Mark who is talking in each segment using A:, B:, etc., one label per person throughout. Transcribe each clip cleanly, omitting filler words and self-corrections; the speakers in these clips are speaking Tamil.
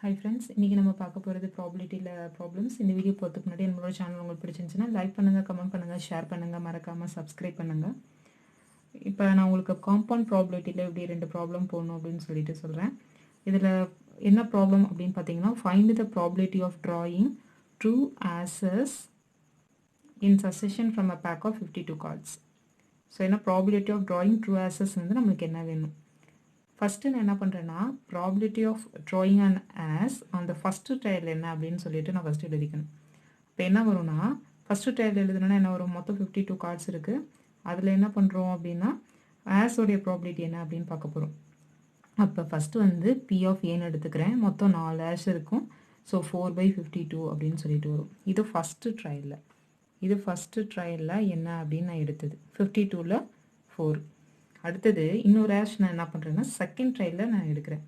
A: ஹாய் ஃப்ரெண்ட்ஸ், இன்றைக்கி நம்ம பார்க்க போகிறது ப்ராபிலிட்டியில் ப்ராப்ளம்ஸ். இந்த வீடியோ போகிறதுக்கு முன்னாடி நம்மளோட சேனல் உங்களுக்கு பிடிச்சிருந்துச்சுன்னா லைக் பண்ணுங்கள், கமெண்ட் பண்ணுங்கள், ஷேர் பண்ணுங்கள், மறக்காமல் சப்ஸ்கிரைப் பண்ணுங்கள். இப்போ நான் உங்களுக்கு காம்பவுண்ட் ப்ராபிலிட்டியில் இப்படி 2 ப்ராப்ளம் போடணும் அப்படின்னு சொல்லிட்டு சொல்கிறேன். இதில் என்ன ப்ராப்ளம் அப்படின்னு பார்த்தீங்கன்னா, find the probability of drawing two aces in succession from a pack of 52 cards. So என்ன probability of drawing two aces வந்து நம்மளுக்கு என்ன வேணும். ஃபஸ்ட்டு நான் என்ன பண்ணுறேன்னா, probability of drawing an ace அந்த ஃபஸ்ட்டு ட்ரையல் என்ன அப்படின்னு சொல்லிட்டு நான் ஃபஸ்ட்டு எழுதிக்கணும். இப்போ என்ன வரும்னா, ஃபஸ்ட்டு ட்ரையல் எழுதுனா என்ன வரும், மொத்தம் 52 கார்ட்ஸ் இருக்குது. அதில் என்ன பண்ணுறோம் அப்படின்னா, ஆஸோடைய ப்ராபிலிட்டி என்ன அப்படின்னு பார்க்க போகிறோம். அப்போ ஃபஸ்ட்டு வந்து பி ஆஃப் ஏன்னு எடுத்துக்கிறேன். மொத்தம் 4 ஆஸ் இருக்கும். ஸோ 4/52 அப்படின்னு சொல்லிட்டு வரும். இது ஃபஸ்ட்டு ட்ரையலில் என்ன அப்படின்னு நான் எடுத்தது 52ல் 4. அடுத்தது இன்னொரு ஆஷ் நான் என்ன பண்ணுறேன்னா, செகண்ட் ட்ரையலில் நான் எடுக்கிறேன்.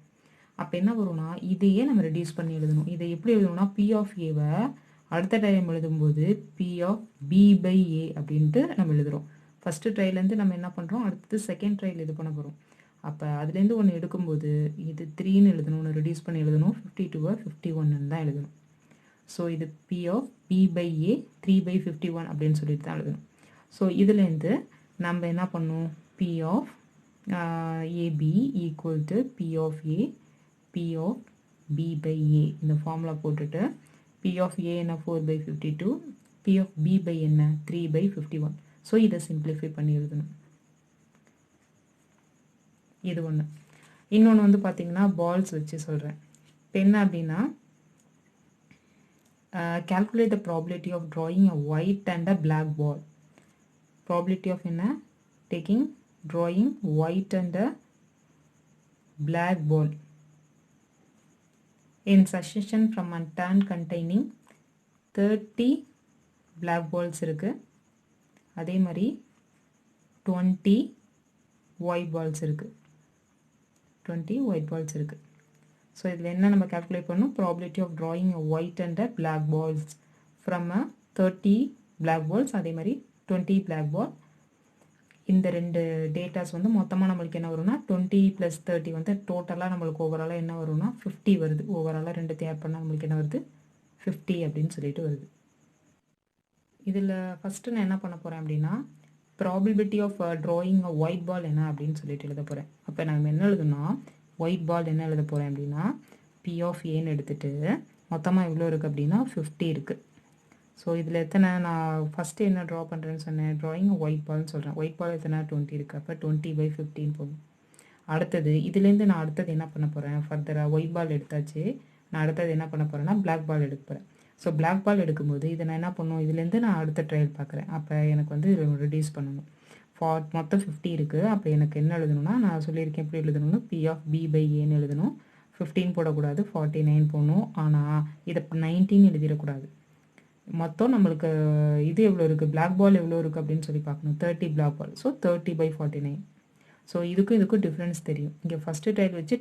A: அப்போ என்ன வரும்னா, இதையே நம்ம ரெடியூஸ் பண்ணி எழுதணும். இதை எப்படி எழுதணும்னா, பி ஆஃப் ஏவை அடுத்த டைம் எழுதும்போது பி ஆஃப் பி/ஏ அப்படின்ட்டு நம்ம எழுதுகிறோம். ஃபஸ்ட்டு ட்ரையல்லேருந்து நம்ம என்ன பண்ணுறோம், அடுத்தது செகண்ட் ட்ரையல் இது பண்ண போகிறோம். அப்போ அதுலேருந்து ஒன்று எடுக்கும்போது இது 3ன்னு எழுதணும், ஒன்று ரெடியூஸ் பண்ணி எழுதணும், 52வை 51ன்னு தான் எழுதணும். ஸோ இது பி ஆஃப் பி/ஏ 3/51 அப்படின்னு சொல்லிட்டு தான் எழுதணும். ஸோ இதுலேருந்து நம்ம என்ன பண்ணணும், P of AB equal to P of A, P of B/A இந்த ஃபார்முலா போட்டுட்டு P of A என்ன 4/52, P of B by என்ன 3/51. ஸோ இதை சிம்பிளிஃபை பண்ணி எழுதணும். இது ஒன்று. இன்னொன்று வந்து பார்த்தீங்கன்னா, பால்ஸ் வச்சு சொல்கிறேன். இப்போ என்ன அப்படின்னா, calculate the probability of drawing a white and a black ball. Probability of என்ன, drawing white and a black ball in succession from a turn containing 30 black balls இருக்கு. அதே மாதிரி 20 white balls இருக்கு. 20 white balls இருக்கு. ஸோ இதில் என்ன நம்ம calculate பண்ணணும், probability of drawing a white and a black balls from a 30 black balls அதே மாதிரி 20 black ball. இந்த 2 டேட்டாஸ் வந்து மொத்தமாக நம்மளுக்கு என்ன வரும்னா, 20 + 30 வந்து டோட்டலாக நம்மளுக்கு ஓவராலாக என்ன வரும்னா 50 வருது. ஓவராலாக 2 ஆட் பண்ணால் நம்மளுக்கு என்ன வருது, 50 அப்படின்னு சொல்லிட்டு வருது. இதில் ஃபஸ்ட்டு நான் என்ன பண்ண போகிறேன் அப்படின்னா, probability of drawing a white ball என்ன அப்படின்னு சொல்லிட்டு எழுத போகிறேன். அப்போ நம்ம என்ன எழுதுனா, ஒயிட் பால் என்ன எழுத போகிறேன் அப்படின்னா, பி ஆஃப் ஏன்னு எடுத்துகிட்டு மொத்தமாக எவ்வளோ இருக்குது அப்படின்னா 50 இருக்குது. ஸோ இதில் எத்தனை நான் ஃபஸ்ட்டு என்ன ட்ரா பண்ணுறேன்னு சொன்னேன், ட்ராயிங் ஒயிட் பால்னு சொல்கிறேன். ஒயிட் பால் எத்தனை 20 இருக்குது. அப்போ 20/15 போகும். அடுத்தது இதுலேருந்து நான் அடுத்தது என்ன பண்ண போகிறேன், ஃபர்தராக ஒயிட் பால் எடுத்தாச்சு. நான் அடுத்தது என்ன பண்ண போகிறேன்னா, பிளாக் பால் எடுக்க போகிறேன். ஸோ பிளாக் பால் எடுக்கும்போது இதை நான் என்ன பண்ணணும், இதுலேருந்து நான் அடுத்த ட்ரையல் பார்க்குறேன். அப்போ எனக்கு வந்து ரெடியூஸ் பண்ணணும். மொத்தம் 50 இருக்குது. அப்போ எனக்கு என்ன எழுதணும்னா, நான் சொல்லியிருக்கேன் எப்படி எழுதணும்னு, பி ஆஃப் பி/ஏன்னு எழுதணும். 15 போடக்கூடாது, 49 போடணும். ஆனால் இதை 19 எழுதிடக்கூடாது. மொத்தம் நம்மளுக்கு இது எவ்வளோ இருக்குது, பிளாக் பால் எவ்வளோ இருக்குது அப்படின்னு சொல்லி பார்க்கணும். 30 பிளாக் பால். ஸோ 30/49. ஸோ இதுக்கும் டிஃப்ரென்ஸ் தெரியும். இங்கே ஃபஸ்ட்டு ட்ரையல் வச்சு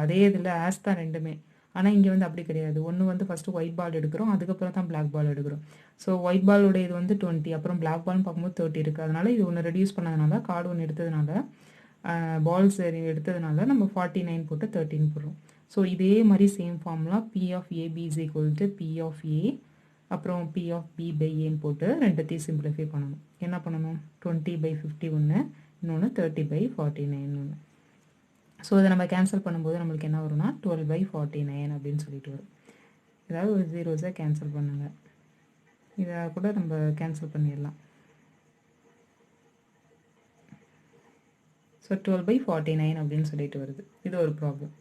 A: அதே இதில் ஆஸ் தான் ரெண்டுமே. ஆனால் இங்கே வந்து அப்படி கிடையாது. ஒன்று வந்து ஃபஸ்ட்டு ஒயிட் பால் எடுக்கிறோம், அதுக்கப்புறம் தான் பிளாக் பால் எடுக்கிறோம். ஸோ ஒயிட் பாலோட இது வந்து 20, அப்புறம் பிளாக் பால்னு பார்க்கும்போது 30 இருக்குது. அதனால் இது ஒன்று ரெடியூஸ் பண்ணதுனால, கார்டு ஒன்று எடுத்ததுனால, பால்ஸ் எடுத்ததுனால நம்ம 49 போட்டு 13 போடுறோம். ஸோ இதே மாதிரி same formula P of AB is equal to P of A அப்புறம் பி ஆஃப் பி/ஏன்னு போட்டு ரெண்டுத்தையும் சிம்பிளிஃபை பண்ணணும். என்ன பண்ணணும், 20/51 இன்னொன்று 30/49 ஒன்று. ஸோ இதை நம்ம கேன்சல் பண்ணும்போது நம்மளுக்கு என்ன வரும்னா 12/49 அப்படின்னு சொல்லிட்டு வரும். ஏதாவது ஒரு ஜீரோஸை கேன்சல் பண்ணுங்கள். இதை கூட நம்ம கேன்சல் பண்ணிடலாம். ஸோ 12/49 அப்படின்னு சொல்லிட்டு வருது. இது ஒரு ப்ராப்ளம்.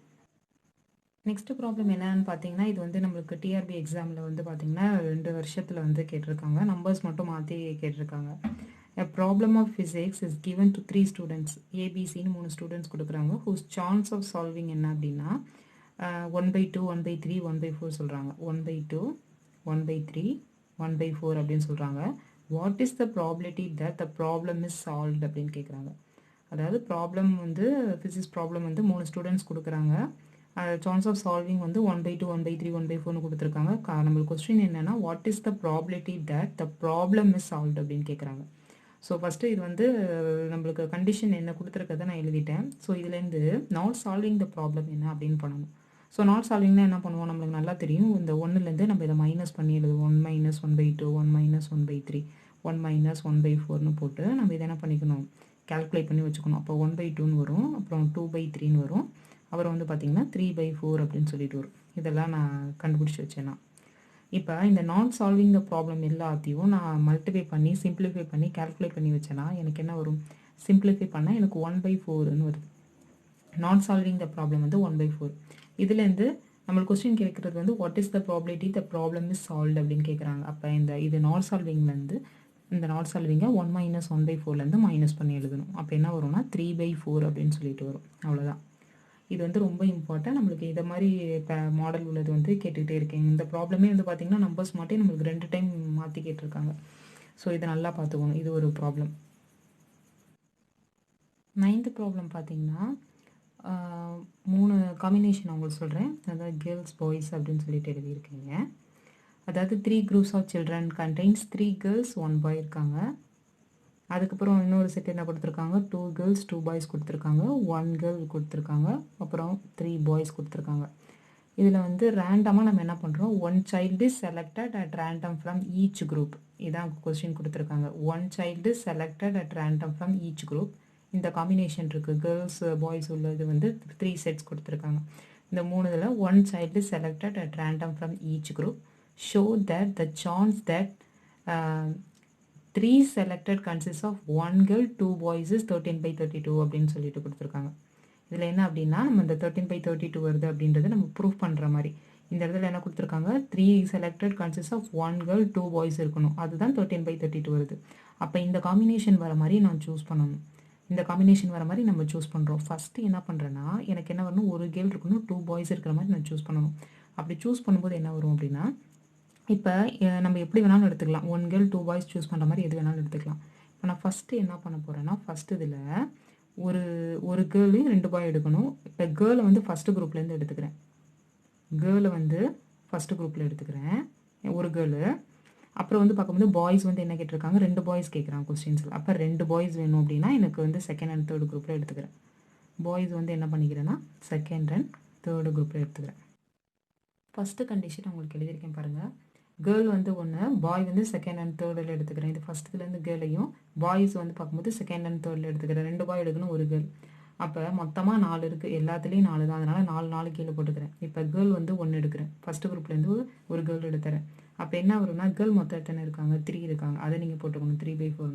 A: நெக்ஸ்ட்டு ப்ராப்ளம் என்னன்னு பார்த்தீங்கன்னா, இது வந்து நம்மளுக்கு டிஆர்பி எக்ஸாமில் வந்து பார்த்திங்கன்னா 2 வருஷத்தில் வந்து கேட்டிருக்காங்க. நம்பர்ஸ் மட்டும் மாற்றி கேட்டிருக்காங்க. A problem of physics is given to 3 students. ஏபிசின்னு 3 students கொடுக்குறாங்க. whose chance of solving என்ன அப்படின்னா 1/2, 1/3, 1/4 சொல்கிறாங்க. 1/2, 1/3, 1/4 அப்படின்னு சொல்கிறாங்க. What is the probability that the problem is solved அப்படின்னு கேட்குறாங்க. அதாவது ப்ராப்ளம் வந்து ஃபிசிக்ஸ் ப்ராப்ளம் வந்து 3 ஸ்டூடெண்ட்ஸ் கொடுக்குறாங்க. சான்ஸ் ஆஃப் சால்விங் வந்து 1/2, 1/3, 1/4ன்னு கொடுத்துருக்காங்க. நம்மளுக்கு கொஸ்டின் என்னென்னா, what is the probability that the problem is solved அப்படின்னு கேட்குறாங்க. ஸோ ஃபஸ்ட்டு இது வந்து நம்மளுக்கு கண்டிஷன் என்ன கொடுத்துருக்கதை நான் எழுதிட்டேன். ஸோ இதுலேருந்து நாட் சால்விங் த ப்ராப்ளம் என்ன அப்படின்னு பண்ணணும். ஸோ நாட் சால்விங்னா என்ன பண்ணுவோம், நம்மளுக்கு நல்லா தெரியும். இந்த 1லேருந்து நம்ம இதை மைனஸ் பண்ணி எழுதுவோம். 1 - 1/2, 1 - 1/3, 1 - 1/4ன்னு போட்டு நம்ம இதை என்ன பண்ணிக்கணும், கால்குலேட் பண்ணி வச்சுக்கணும். அப்போ 1/2ன்னு வரும், அப்புறம் 2/3ன்னு வரும், அப்புறம் வந்து பார்த்திங்கன்னா 3/4 அப்படின்னு சொல்லிட்டு வரும். இதெல்லாம் நான் கண்டுபிடிச்சி வச்சேன்னா. இப்போ இந்த நாட் சால்விங் த ப்ராப்ளம் எல்லாத்தையும் நான் மல்டிப்ளை பண்ணி சிம்பிளிஃபை பண்ணி கால்குலேட் பண்ணி வச்சேன்னா எனக்கு என்ன வரும், சிம்பிளிஃபை பண்ணால் எனக்கு 1/4ன்னு வருது. நாட் சால்விங் த ப்ராப்ளம் வந்து 1/4. இதுலேருந்து நம்மளுக்கு கொஸ்டின் கேட்குறது வந்து what is the probability the problem is solved அப்படின்னு கேட்குறாங்க. அப்போ இது நாட் சால்விங்லேருந்து இந்த நாட் சால்விங்கை 1 - 1/4லேருந்து மைனஸ் பண்ணி எழுதணும். அப்போ என்ன வரும்னா 3/4 அப்படின்னு சொல்லிட்டு வரும். அவ்வளோதான். இது வந்து ரொம்ப இம்பார்ட்டன்ட். நம்மளுக்கு இதை மாதிரி இப்போ மாடல் உள்ளது வந்து கேட்டுக்கிட்டே இருக்கேங்க. இந்த ப்ராப்ளமே வந்து பார்த்திங்கன்னா நம்பர்ஸ் மாட்டே நம்மளுக்கு 2 டைம் மாற்றி கேட்டிருக்காங்க. ஸோ இதை நல்லா பார்த்துக்கணும். இது ஒரு ப்ராப்ளம். 9th ப்ராப்ளம் பார்த்திங்கன்னா 3 காம்பினேஷன் உங்களுக்கு சொல்கிறேன். அதாவது கேர்ள்ஸ் பாய்ஸ் அப்படின்னு சொல்லிட்டு எழுதியிருக்கீங்க. அதாவது 3 groups of children contains 3 girls 1 boy இருக்காங்க. அதுக்கப்புறம் இன்னொரு செட் என்ன கொடுத்துருக்காங்க, 2 girls 2 boys கொடுத்துருக்காங்க, 1 girl கொடுத்துருக்காங்க, அப்புறம் 3 boys கொடுத்துருக்காங்க. இதில் வந்து ரேண்டமாக நம்ம என்ன பண்ணுறோம், 1 child is selected at random from each group. இதான் கொஸ்டின் கொடுத்துருக்காங்க. 1 child is selected at random from each group. இந்த காம்பினேஷன் இருக்குது, கேர்ள்ஸ் பாய்ஸ் உள்ளது வந்து 3 செட்ஸ் கொடுத்துருக்காங்க. இந்த 3 1 child is selected at random from each group. Show that the chance that 3 selected consists of 1 girl 2 boys is 13/32 அப்படின்னு சொல்லிட்டு கொடுத்துருக்காங்க. இதில் என்ன அப்படின்னா நம்ம இந்த 13/32 வருது அப்படின்றத நம்ம ப்ரூஃப் பண்ணுற மாதிரி இந்த இடத்துல என்ன கொடுத்துருக்காங்க, 3 selected consists of 1 girl 2 boys இருக்கணும், அதுதான் 13/32 வருது. அப்போ இந்த காம்பினேஷன் வர மாதிரி நான் சூஸ் பண்ணணும். இந்த காம்பினேஷன் வர மாதிரி நம்ம சூஸ் பண்ணுறோம். ஃபஸ்ட்டு என்ன பண்ணுறேன்னா எனக்கு என்ன வரணும், ஒரு கேர்ள் இருக்கணும் 2 பாய்ஸ் இருக்கிற மாதிரி நான் சூஸ் பண்ணணும். அப்படி சூஸ் பண்ணும்போது என்ன வரும் அப்படின்னா, இப்போ நம்ம எப்படி வேணாலும் எடுத்துக்கலாம். 1 கேர்ள் 2 பாய்ஸ் சூஸ் பண்ணுற மாதிரி எது வேணாலும் எடுத்துக்கலாம். இப்போ நான் ஃபஸ்ட்டு என்ன பண்ண போகிறேன்னா, ஃபஸ்ட்டு இதில் ஒரு கேர்ளு 2 பாய் எடுக்கணும். இப்போ கேர்ளை வந்து ஃபஸ்ட்டு குரூப்லேருந்து எடுத்துக்கிறேன். கேர்ளை வந்து ஃபஸ்ட்டு குரூப்பில் எடுத்துக்கிறேன், ஒரு கேர்ளு. அப்புறம் வந்து பார்க்கும்போது பாய்ஸ் வந்து என்ன கேட்டிருக்காங்க, 2 பாய்ஸ் கேட்குறாங்க கொஸ்டின்ஸில். அப்போ 2 பாய்ஸ் வேணும் அப்படின்னா எனக்கு வந்து செகண்ட் அண்ட் தேர்டு குரூப்பில் எடுத்துக்கிறேன். பாய்ஸ் வந்து என்ன பண்ணிக்கிறேன்னா செகண்ட் அண்ட் தேர்டு குரூப்பில் எடுத்துக்கிறேன். ஃபஸ்ட்டு கண்டிஷன் உங்களுக்கு எழுதியிருக்கேன் பாருங்கள். கேர்ள் வந்து 1, பாய் வந்து செகண்ட் அண்ட் தேர்டில் எடுத்துக்கிறேன். இது ஃபஸ்ட்டுலேருந்து கேர்ளையும் பாய்ஸ் வந்து பார்க்கும்போது செகண்ட் அண்ட் தேர்டில் எடுத்துக்கிறேன். 2 பாய் எடுக்கணும், ஒரு கேர்ள். அப்போ மொத்தமாக 4 இருக்குது, எல்லாத்துலேயும் 4 தான், அதனால் 4 கீழே போட்டுக்கிறேன். இப்போ கேர்ள் வந்து 1 எடுக்கிறேன், ஃபஸ்ட்டு குரூப்லேருந்து ஒரு கேர்ள் எடுத்துறேன். அப்போ என்ன வரும்னா கேர்ள் மொத்தம் எத்தனை இருக்காங்க, 3 இருக்காங்க, அதை நீங்கள் போட்டுக்கணும் 3/4.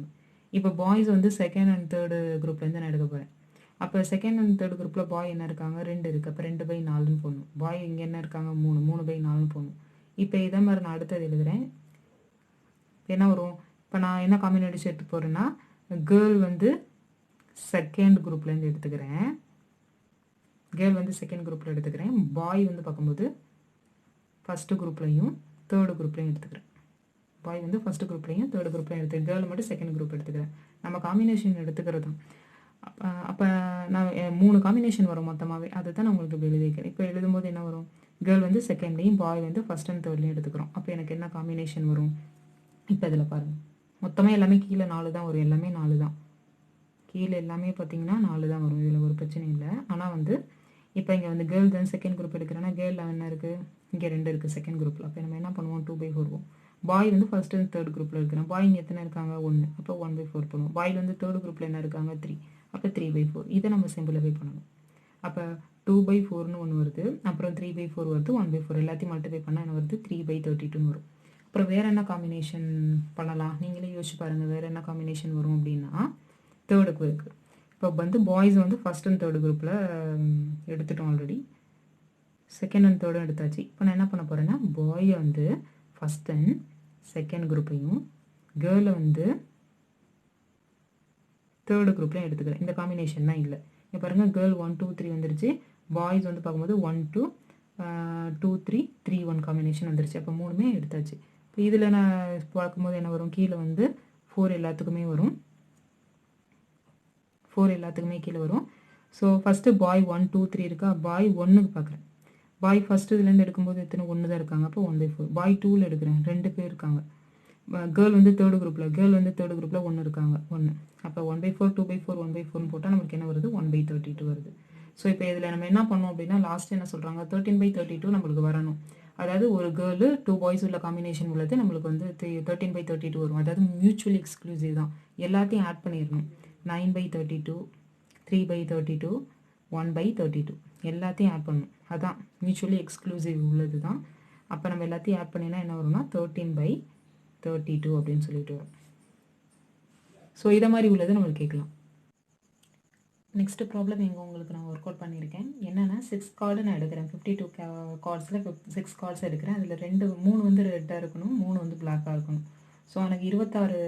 A: இப்போ பாய்ஸ் வந்து செகண்ட் அண்ட் தேர்டு குரூப்லேருந்து நான் எடுக்க போகிறேன். அப்போ செகண்ட் அண்ட் தேர்டு குரூப்பில் பாய் என்ன இருக்காங்க, 2 இருக்குது. அப்போ 2/4ன்னு போடணும். பாய் இங்கே என்ன இருக்காங்க, 3/4ன்னு போடணும். இப்போ இதே மாதிரி நான் அடுத்தது எழுதுகிறேன். என்ன வரும், இப்போ நான் என்ன காம்பினேஷன் எடுத்து போகிறேன்னா கேர்ள் வந்து செகண்ட் குரூப்லேருந்து எடுத்துக்கிறேன். கேர்ள் வந்து செகண்ட் குரூப்பில் எடுத்துக்கிறேன். பாய் வந்து பார்க்கும்போது ஃபஸ்ட்டு குரூப்லையும் தேர்டு குரூப்லையும் எடுத்துக்கிறேன். பாய் வந்து ஃபஸ்ட்டு குரூப்லையும் தேர்டு குரூப்லையும் எடுத்துக்கிறேன். கேர்ள் மட்டும் செகண்ட் குரூப் எடுத்துக்கிறேன். நம்ம காம்பினேஷன் எடுத்துக்கிறது தான். அப்போ நான் 3 காம்பினேஷன் வரும் மொத்தமாகவே, அதை தான் நான் உங்களுக்கு இப்படி எழுதி வைக்கிறேன். இப்போ எழுதும்போது என்ன வரும், கேர்ள் வந்து செகண்ட்லேயும் பாய் வந்து ஃபஸ்ட் அண்ட் தேர்ட்லேயும் எடுத்துக்கிறோம். அப்போ எனக்கு என்ன காம்பினேஷன் வரும், இப்போ இதில் பாருங்கள். மொத்தமாக எல்லாமே கீழே 4 தான் வரும், எல்லாமே 4 தான். கீழே எல்லாமே பார்த்தீங்கன்னா 4 தான் வரும், இதில் ஒரு பிரச்சனை இல்லை. ஆனால் வந்து இப்போ இங்கே வந்து கேர்ள் தான் செகண்ட் குரூப் எடுக்கிறேன்னா கேர்ள் என்ன இருக்குது, இங்கே 2 இருக்குது செகண்ட் குரூப்பில். அப்போ நம்ம என்ன பண்ணுவோம், 2/4. பாய் வந்து ஃபஸ்ட் அண்ட் தேர்ட் குரூப்பில் இருக்கிறேன். பாய் இங்கே எத்தனை இருக்காங்க, 1. அப்போ 1/4 பண்ணுவோம். பாயில் வந்து தேர்டு குரூப்பில் என்ன இருக்காங்க, 3. அப்போ 3/4. இதை நம்ம சிம்பிளிஃபை பண்ணணும். அப்போ 2/4ன்னு ஒன்று வருது, அப்புறம் 3/4 வருது, 1/4 எல்லாத்தையும் மல்டிஃபை பண்ணால் என்ன வருது, 3/32ன்னு வரும். அப்புறம் வேறு என்ன காம்பினேஷன் பண்ணலாம், நீங்களே யோசிச்சு பாருங்கள். வேறு என்ன காம்பினேஷன் வரும் அப்படின்னா தேர்டுக்கு இருக்குது. இப்போ வந்து பாய்ஸ் வந்து ஃபஸ்ட் அண்ட் தேர்டு குரூப்பில் எடுத்துட்டோம் ஆல்ரெடி, செகண்ட் அண்ட் தேர்டும் எடுத்தாச்சு. இப்போ நான் என்ன பண்ண போகிறேன்னா பாயை வந்து ஃபஸ்ட் அண்ட் செகண்ட் குரூப்பையும் கேர்ளை வந்து தேர்டு குரூப்லையும் எடுத்துக்கிறேன். இந்த காம்பினேஷன் தான் இல்லை. இங்கே பாருங்கள், கேர்ள் 1 2 3 வந்துருச்சு. பாய்ஸ் வந்து பார்க்கும்போது 1 2 2 3 3 1 காம்பினேஷன் வந்துருச்சு. அப்போ 3மே எடுத்தாச்சு. இப்போ இதில் நான் பார்க்கும்போது என்ன வரும், கீழே வந்து 4 எல்லாத்துக்குமே வரும், 4 எல்லாத்துக்குமே கீழே வரும். ஸோ ஃபஸ்ட்டு பாய் 1 2 3 இருக்கா, பாய் 1க்கு பார்க்குறேன். பாய் ஃபஸ்ட்டு இதுலேருந்து எடுக்கும்போது எத்தனை 1 தான் இருக்காங்க, அப்போ 1/4. பாய் 2ல் எடுக்கிறேன், 2 பேர் இருக்காங்க. கேர்ள் வந்து தேர்டு குரூப்பில் 1 இருக்காங்க, 1. அப்போ 1/4 2/4 1/4ன்னு போட்டால் நமக்கு என்ன வருது, 1/32 வருது. ஸோ இப்போ இதில் நம்ம என்ன பண்ணோம் அப்படின்னா லாஸ்ட் என்ன சொல்கிறாங்க 13/32 நம்மளுக்கு வரணும். அதாவது ஒரு கேர்ளு 2 பாய்ஸ் உள்ள காம்பினேஷன் உள்ளது நம்மளுக்கு வந்து 13/32 வரும். அதாவது மியூச்சுவலி எக்ஸ்க்ளூசிவ் தான். எல்லாத்தையும் ஆட் பண்ணிடணும். 9/32, 3/32, 1/32 எல்லாத்தையும் ஆட் பண்ணணும். அதான் மியூச்சுவலி எக்ஸ்க்ளூசிவ் உள்ளது தான். அப்போ நம்ம எல்லாத்தையும் ஆட் பண்ணினா என்ன வரும்னா 13/32 அப்படின்னு சொல்லிட்டு வரும். ஸோ இதை மாதிரி உள்ளது நம்மளுக்கு கேட்கலாம். நெக்ஸ்ட் ப்ராப்ளம் எங்கே உங்களுக்கு நான் ஒர்க் அவுட் பண்ணியிருக்கேன். என்னென்னா 6 கார்டு நான் எடுக்கிறேன். 52 கார்ட்ஸில் 6 கார்ட்ஸ் எடுக்கிறேன். அதில் 3 வந்து ரெட்டாக இருக்கணும், 3 வந்து பிளாக்காக இருக்கணும். ஸோ எனக்கு 26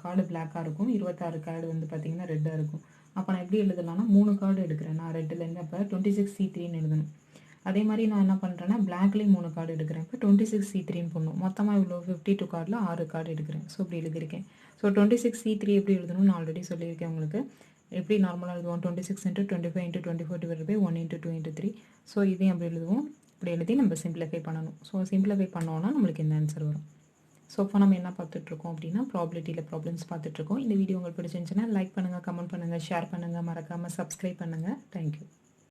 A: கார்டு பிளாக்காக இருக்கும், 26 கார்டு வந்து பார்த்திங்கன்னா ரெட்டாக இருக்கும். அப்போ நான் எப்படி எழுதலாம்னா 3 கார்டு எடுக்கிறேன் நான் ரெட்டிலேருந்து. அப்போ 26C3ன்னு எழுதணும். அதே மாதிரி நான் என்ன பண்ணுறேன்னா பிளாக்லேயும் 3 கார்டு எடுக்கிறேன். இப்போ 26C3ன்னு போடணும். மொத்தமாக இவ்வளோ 52 கார்டில் 6 கார்டு எடுக்கிறேன். ஸோ இப்படி எழுதியிருக்கேன். ஸோ 26C3 எப்படி எழுதணும்னு நான் ஆல்ரெடி சொல்லியிருக்கேன் உங்களுக்கு. எப்படி நார்மலாக எழுதுவோம் 26 × 25 × 24 / 1 × 2 × 3. ஸோ இதையும் அப்படி எழுதுவோம். இப்படி எழுதி நம்ம சிம்பிளிஃபை பண்ணணும். ஸோ சிம்பிளிஃபை பண்ணோன்னா நம்மளுக்கு என்ன ஆன்சர் வரும். ஸோ இப்போ நம்ம என்ன பார்த்துட்ருக்கோம் அப்படின்னா ப்ராபிலிட்டியில் ப்ராப்ளம்ஸ் பார்த்துட்ருக்கோம். இந்த வீடியோ உங்களுக்கு பிடிச்சிருந்துச்சுன்னா லைக் பண்ணுங்கள், கமெண்ட் பண்ணுங்கள், ஷேர் பண்ணுங்கள், மறக்காமல் சப்ஸ்கிரைப் பண்ணுங்கள். தேங்க்யூ.